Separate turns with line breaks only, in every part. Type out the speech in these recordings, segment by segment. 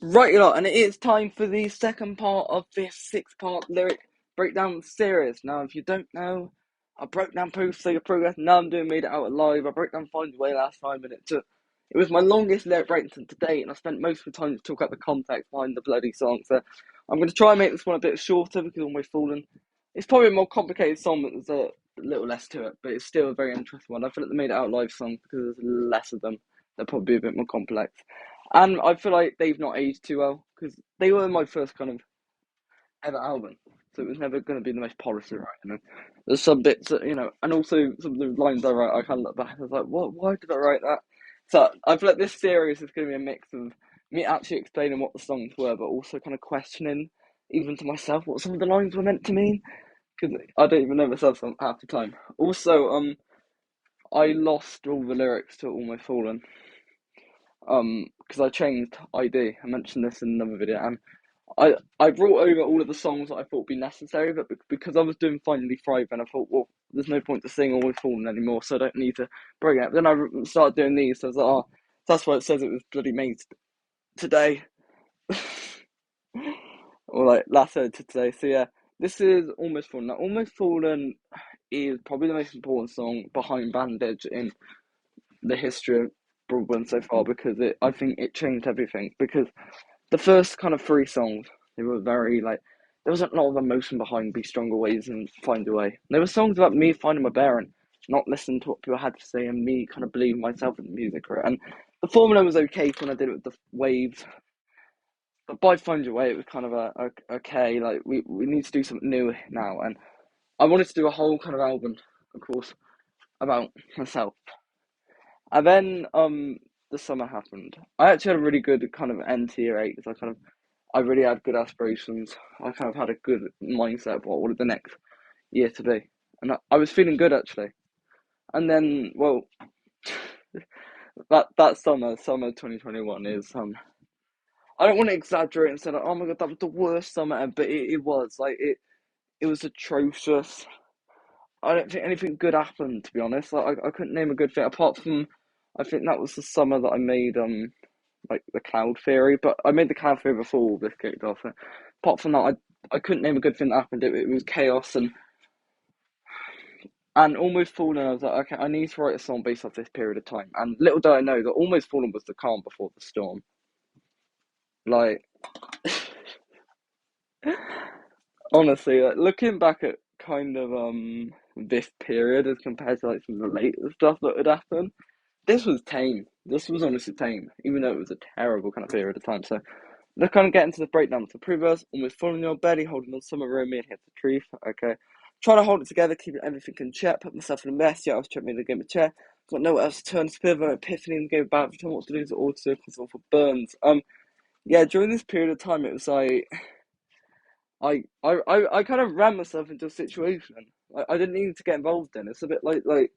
Right, you lot, and it is time for the second part of this six-part lyric breakdown series. Now, if you don't know, I broke down Proof, Sega Progress, now I'm doing Made It Out Alive. I broke down Find Your Way last time, and it was my longest lyric breakdown to date, and I spent most of the time to talk about the context behind the bloody song. So I'm going to try and make this one a bit shorter because Almost Fallen. It's probably a more complicated song, but there's a little less to it, but it's still a very interesting one. I feel like the Made It Out Alive song, because there's less of them, they're probably a bit more complex. And I feel like they've not aged too well because they were my first kind of ever album, so it was never going to be the most polished of writing. There's some bits, and also some of the lines I write, I kind of look back and I was like, what? Why did I write that? So I feel like this series is going to be a mix of me actually explaining what the songs were, but also kind of questioning, even to myself, what some of the lines were meant to mean because I don't even know myself half the time. Also, I lost all the lyrics to Almost Fallen because I changed ID. I mentioned this in another video, and I brought over all of the songs that I thought would be necessary, but because I was doing Finally Thrive, and I thought, well, there's no point to sing Always Fallen anymore, so I don't need to bring it up. Then I started doing these, so I was like, oh, that's why it says it was bloody made today, or like last edited today. So yeah, this is Almost Fallen. Now, Almost Fallen is probably the most important song behind Bandage in the history of Broadband so far because I think it changed everything. Because the first kind of three songs, they were very like there wasn't a lot of emotion behind Be Stronger Ways and Find a Way. There were songs about me finding my bearing, not listening to what people had to say, and me kind of believing myself in the music career. And the formula was okay when I did it with the waves, but by Find Your Way, it was kind of okay. Like we need to do something new now, and I wanted to do a whole kind of album, of course, about myself. And then the summer happened. I actually had a really good kind of end to year eight because I really had good aspirations. I kind of had a good mindset of what I wanted the next year to be. And I was feeling good actually. And then well that summer 2021 is I don't want to exaggerate and say like, oh my god, that was the worst summer ever, but it was. Like it was atrocious. I don't think anything good happened, to be honest. Like I couldn't name a good thing apart from I think that was the summer that I made like the Cloud Theory, but I made the Cloud Theory before all this kicked off. And apart from that, I couldn't name a good thing that happened. It was chaos and Almost Fallen. I was like, okay, I need to write a song based off this period of time. And little did I know that Almost Fallen was the calm before the storm. Like honestly, like, looking back at kind of this period as compared to like some of the later stuff that had happened, this was tame. This was honestly tame, even though it was a terrible kind of period of time. So let's kind of get into the breakdown of the pre-verse. Almost falling your belly, holding on summer room, me and hit the truth. Okay. Trying to hold it together, keeping everything in check, put myself in a mess. Yeah, I was trying to game of chair. Got nowhere else to turn, spirit, epiphany, and go back. Tell what to do to auto console for burns. Yeah, during this period of time, it was like I kind of ran myself into a situation I didn't need to get involved in. It's a bit like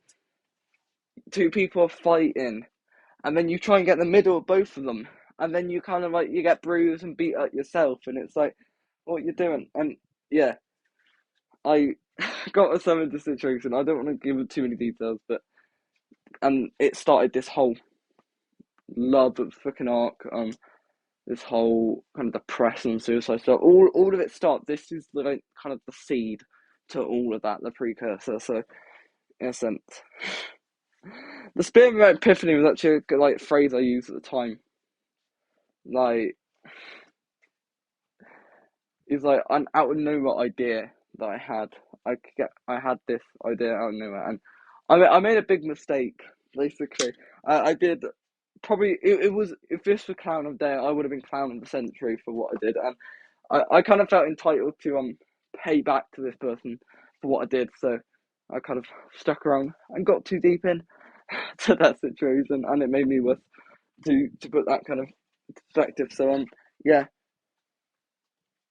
two people are fighting, and then you try and get in the middle of both of them, and then you kind of like you get bruised and beat up yourself, and it's like, what you're doing? And yeah, I got myself into a situation. I don't want to give too many details, but and it started this whole love of fucking arc, this whole kind of depression, suicide stuff. All of it starts. This is the like, kind of the seed to all of that, the precursor. So in a sense, the spirit of epiphany was actually a good, like phrase I used at the time. Like it's like an out of nowhere idea that I had. I had this idea out of nowhere, and I made a big mistake. Basically, I did probably it was if this were clown of day, I would have been clown of the century for what I did, and I kind of felt entitled to pay back to this person for what I did. So I kind of stuck around and got too deep in to that situation, and it made me worse to put that kind of perspective. So yeah,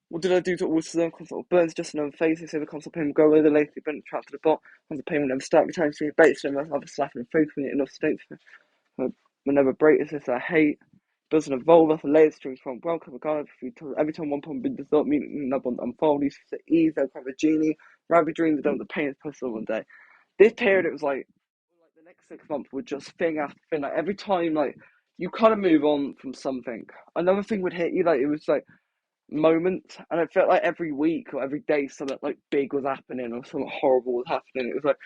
what did I do to alter the console? Burns just another phase. They say the console pain will go away. The lately bent trapped to the bot. Once the pain will never start. Returning to your base. So I'll have a slap in the face when you're enough states. Whenever break is this I hate. Builds an evolver for layer strings from welcome regardless every time one pump does not mean another one unfold. Used to ease, they'll have a genie. Rabbit dreams don't the pain is personal one day. This period it was like the next 6 months were just thing after thing. Like every time like you kind of move on from something. Another thing would hit you, like it was like moments, and it felt like every week or every day something like big was happening or something horrible was happening. It was like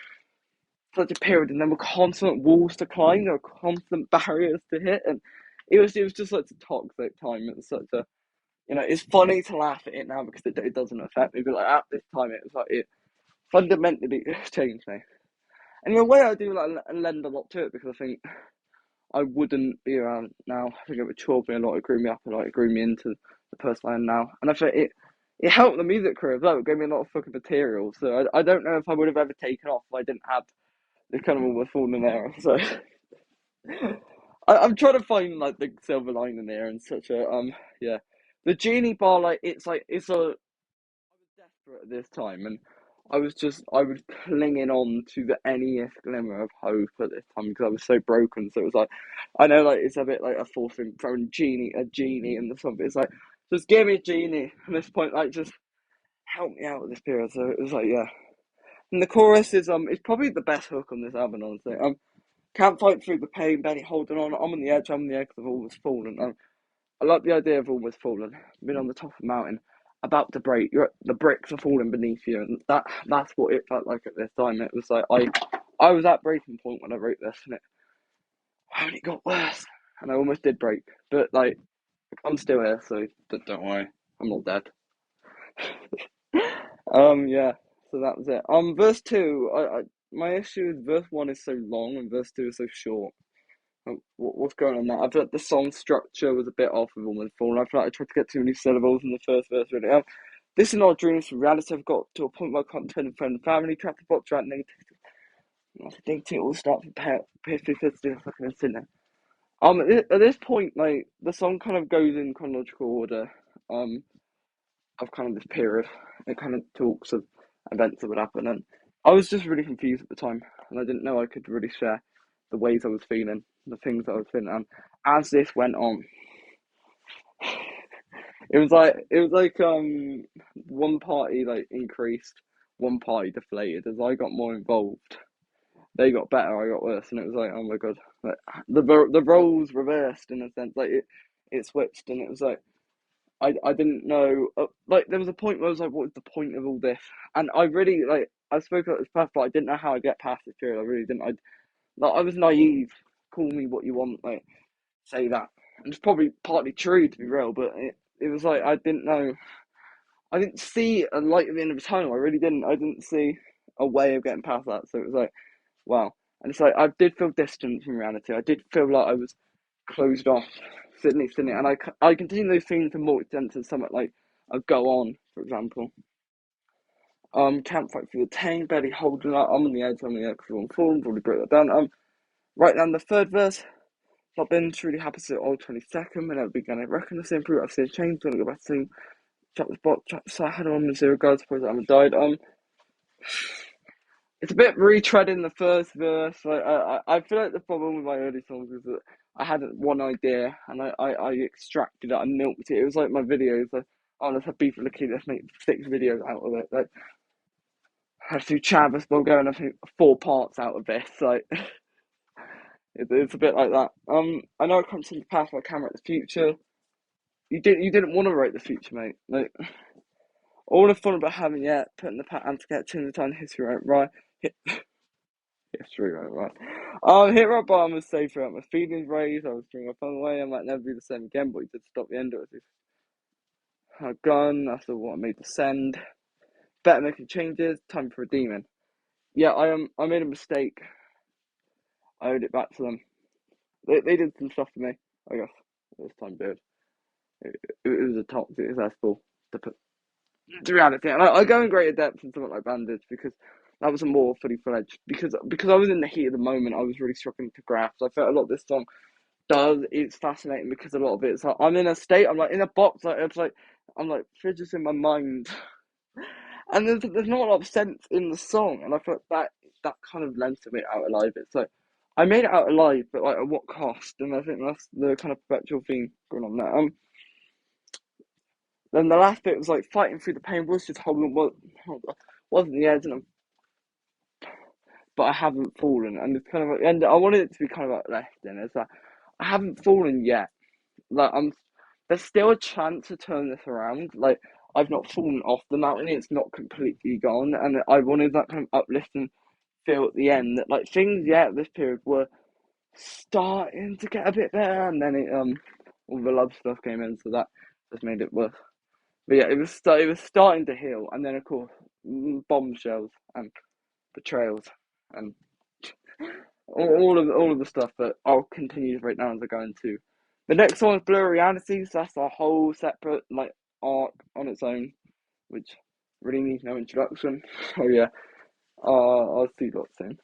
such a period, and there were constant walls to climb, there were constant barriers to hit, and it was just such a toxic time. It was such a, it's funny to laugh at it now because it doesn't affect me, but like at this time it was like it fundamentally changed me. And in a way, I do like lend a lot to it because I think I wouldn't be around now. I think it would chore me a lot. It grew me up a lot. It grew me into the person I am now. And I think it helped the music career as well. It gave me a lot of fucking material. So I don't know if I would have ever taken off if I didn't have the kind of Almost Fallen era. So I'm trying to find like the silver lining there and such a yeah. The genie bar, it's a desperate at this time, and I was clinging on to the anyest glimmer of hope at this time because I was so broken. So it was like, I know like it's a bit like a forced thing throwing a genie in the song, but it's like just give me a genie at this point, like just help me out with this period. So it was like yeah, and the chorus is it's probably the best hook on this album, honestly. Can't fight through the pain, barely holding on. I'm on the edge. I'm on the edge of almost fallen. I like the idea of almost fallen, being on the top of a mountain, about to break. The bricks are falling beneath you, and that's what it felt like at this time. It was like I was at breaking point when I wrote this, and it only got worse, and I almost did break. But like I'm still here, so don't worry, I'm not dead. Yeah. So that was it. Verse two. My issue with verse one is so long, and verse two is so short. What's going on there? I feel like the song structure was a bit off with Almost Fallen. I feel like I tried to get too many syllables in the first verse, really. This is not dreams from reality. I've got to a point where I can't turn friend and family, trapped the box, right, negative. I think it all starts with history, history, fucking incident. At this point, like, the song kind of goes in chronological order, of kind of this period. It kind of talks of events that would happen, and I was just really confused at the time, and I didn't know I could really share the ways I was feeling, the things that I was feeling. And as this went on, it was like one party like increased, one party deflated. As I got more involved, they got better, I got worse, and it was like, oh my god, like, the roles reversed in a sense, like it switched, and it was like I didn't know, like there was a point where I was like, what is the point of all this? And I really like I spoke about this past, but I didn't know how I get past this period. I really didn't. I was naive. Call me what you want, like say that. And it's probably partly true to be real, but it was like I didn't know. I didn't see a light at the end of the tunnel. I really didn't. I didn't see a way of getting past that. So it was like, wow. And it's like I did feel distant from reality. I did feel like I was closed off, Sydney, and I continue those things to more extent to something like a Go On, for example. Can't fight for the tame, barely holding up. I'm on the edge, I'm falling, probably break that down. Right down the third verse. Not been truly happy to all 22nd, when I began to reckon the same proof I've seen change, gonna go back to chapter spot, chapter so I had on with zero guards, suppose I haven't died. It's a bit retreading the first verse. Like I feel like the problem with my early songs is that I had one idea and I extracted it, I milked it. It was like my videos, like, oh, let's have beef with the kid, let's make 6 videos out of it. Like I have to do Travis Bill going, I think 4 parts out of this. Like it's a bit like that. I know I can't see the past, but I can write the future. You didn't want to write the future, mate. Like all the fun about having yet putting the pattern to get to the time history right. History right. Hit rock bottom was safe throughout my feelings raised. I was throwing my phone away. I might never be the same again, but he did stop the end of it. I gone after what I made the send. Better making changes. Time for redeeming. Yeah, I made a mistake. I owed it back to them. They did some stuff to me, I guess. This time period. It was a toxic, successful to put to reality. And I go in greater depth in something like Bandage because that was a more fully fledged because I was in the heat of the moment. I was really struggling to grasp. I felt a lot of this song does. It's fascinating because a lot of it's like I'm in a state. I'm like in a box. Like it's like I'm like fidgeting in my mind, and there's not a lot of sense in the song. And I feel like that kind of lends to me out alive. It's like I made it out alive, but like at what cost? And I think that's the kind of perpetual theme going on there. Then the last bit was like fighting through the pain was just holding wasn't the edge, but I haven't fallen, and it's kind of like, and I wanted it to be kind of like left in. It's like I haven't fallen yet. Like there's still a chance to turn this around. Like I've not fallen off the mountain; it's not completely gone, and I wanted that kind of uplifting feel at the end. That like things, yeah, at this period were starting to get a bit better, and then all the love stuff came in, so that just made it worse. But yeah, it was starting to heal, and then of course bombshells and betrayals and all of the stuff that I'll continue to break down as I go into. The next one is Blurry Realities. That's a whole separate like arc on its own, which really needs no introduction. So yeah, I'll see you lot soon.